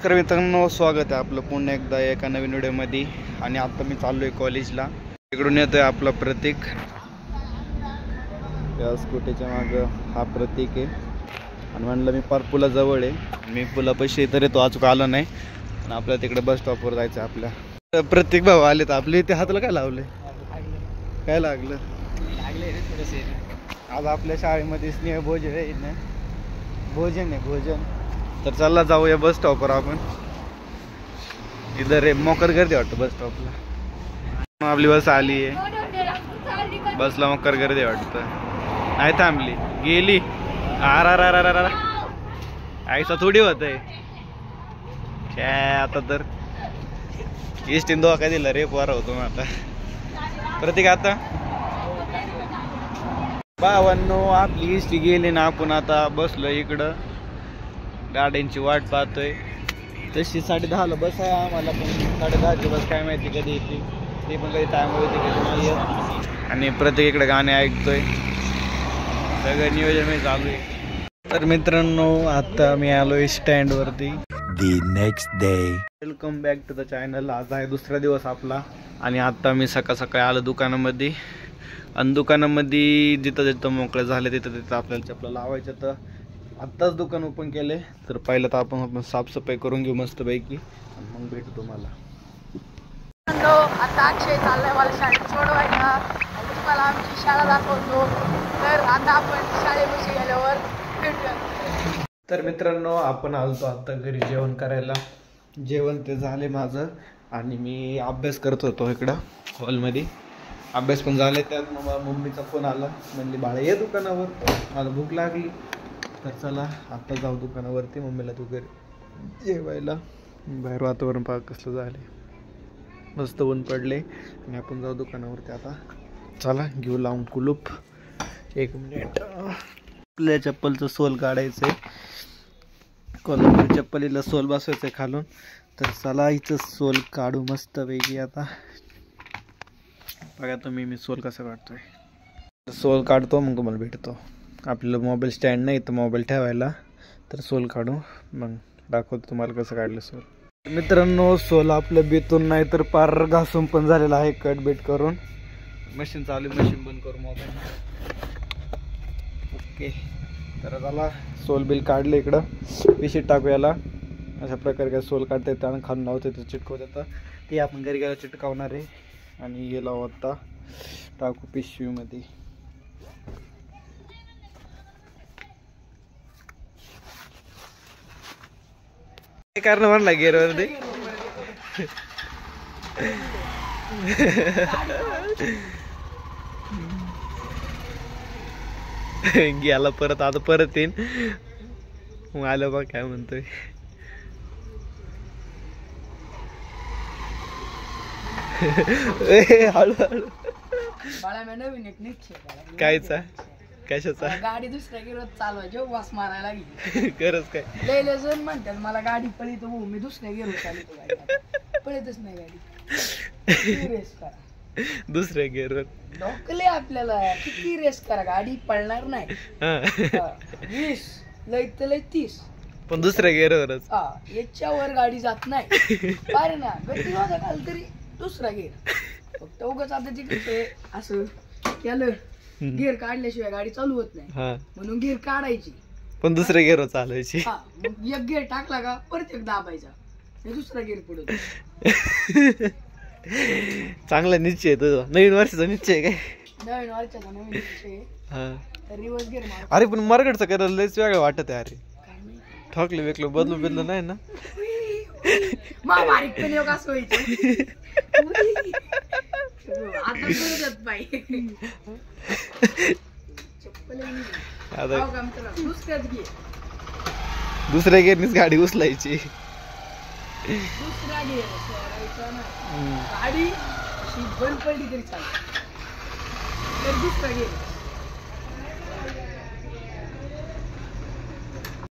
नमस्कार मित्रांनो, स्वागत आहे आपलं पुन्हा एकदा एका नवीन व्हिडिओमध्ये. आणि आता मी चाललोय कॉलेजला. इकडून येतोय आपला प्रतीक, या स्कूटीच्या मागं हा प्रतीक आहे. आणि म्हणलं मी पार पुलाजवळ आहे, मी पुलापाशी तर येतो, अचूक आलो नाही. आणि आपल्याला तिकडे बस स्टॉपवर जायचं आहे. आपल्या प्रतीक भाऊ आले तर आपले इथे हाताला काय लावले, काय लागलं आज आपल्या शाळेमध्ये स्नेह भोजन आहे ना, भोजन आहे भोजन. तर चला जाऊया बस स्टॉपवर आपण. इधर आहे मोकर गर्दी वाटतं बस स्टॉपला. आपली बस आली आहे, बसला मोकर गर्दी वाटतं. नाही थांबली, गेली. आर ऐसा थोडी होत आहे काय. आता तर इष्टीन धोका दिला रे, पोरा होतो मग आता प्रतीक. आता भावांनो आपली इष्टी गेली ना, आपण आता बसलो इकडं गाड्यांची वाट पाहतोय. तशी 10:30ला बस आहे आम्हाला, पण 10:30ची बस काय माहिती कधी येते, ते पण कधी टायमवर येते कधी नाही येत. आणि प्रत्येक इकडे गाणे ऐकतोय, सगळं नियोजन मी चालू आहे. तर मित्रांनो आता मी आलोय स्टँडवरती. The next day. Welcome back to the channel. आज आहे दुसरा दिवस आपला. आणि आता मी सकाळी आलो दुकानामध्ये. आणि दुकानामध्ये जिथं मोकळे झाले तिथं आपल्याला चपला लावायचं. तर आत्ताच दुकान ओपन केले. तर पहिलं तर आपण साफसफाई करून घेऊ मस्तपैकी, आणि मग भेटू तुम्हाला. आता अक्षय चाललाय मला शाळेत सोडवायला, आणि तुम्हाला आमची शाळा दाखवतो. तर आता आपण शाळेपाशी गेल्यावर भेटूया. तर मित्रांनो आपण आलतो आता घरी जेवण करायला. जेवण ते झाले माझं, आणि मी अभ्यास करत होतो इकडं हॉलमध्ये. अभ्यास पण झाले. त्यात मग मम्मीचा फोन आला, म्हणली बाळा ये दुकानावर, मला भूक लागली. तर चला आता जाऊ दुकानावरती. मम्मीला तू घरी जेवायला. बाहेर वातावरण पाहा कसलं झाले, मस्त ऊन पडले. आणि आपण जाऊ दुकानावरती आता. चला घेऊ लावून कुलूप. 1 मिनिट, आपल्या चप्पलचं सोल काढायचं आहे. कोल्हापूर चप्पलीला सोल बसवायचं आहे खालून. तर चला हिचं सोल काढू मस्तपैकी आता. बघा तुम्ही मी सोल कसं काढतोय. सोल काढतो मग तुम्हाला भेटतो. आपल्याला मोबाईल स्टँड नाही तर मोबाईल ठेवायला. तर सोल काढू मग दाखवतो तुम्हाला कसं काढलं सोल. मित्रांनो सोल आपलं बेतून नाही तर पार घासून पण झालेलं आहे, कट बीट करून. मशीन चालू, मशीन बंद करू मोबाईल. ओके, तर चला सोल बिल काढलं. इकडं पिशीत टाकू याला. अशा प्रकारे काय सोल काढता येतं आणि खालून लावता येतं, चिटकवत येतं. ते आपण घरी गेला चिटकावणार आहे. आणि हे लावू आता, टाकू पिशवीमध्ये. कारण म्हणला गेअरवरती गेला परत. आता परत येईन मग आलं बा काय म्हणतोय. हळूहळू कायचा कशाचा गाडी दुसऱ्या गेलो चालवायची, वास मारायला लागली. गरज काय लय जण म्हणतात मला गाडी पळीत, हो मी दुसऱ्या गेलो चालतो, पळतच नाही गाडी. रेस करा दुसऱ्या गेअरवर, ढोकले आपल्याला किती रेस करा, गाडी पळणार नाही. 20 लय तर लय 30, पण दुसऱ्या गेअरवरच. याच्यावर गाडी जात नाही. पारे ना गती माझा काल तरी दुसरा गेअर. फक्त उगाच आता तिकडे असं केलं, गिअर काढल्याशिवाय गाडी चालू होत नाही, म्हणून गिअर काढायची पण दुसऱ्या गिअरवर चालवायची. मग एक गिअर टाकला का परत एक दाबायचा, दुसरा गिअर पुढे. चांगला निश्चय आहे तुझा, नवीन वर्षाचा निश्चय आहे काय? नवीन वर्षाचा नवीन निश्चय. रिवर्स गिअर मार. अरे पण मरगडचं करायला लयच वेगळं वाटत आहे. अरे ठोकले वेकलं बदलू नाही ना. बारीक पण योग असं व्हायचं. आता करत बाई दुसऱ्या गेअरनीच गाडी उचलायची. दुसरा गेअर सोडायचा ना, गाडी अशी बंद पडली तरी चालते. तर दुसरा गेअर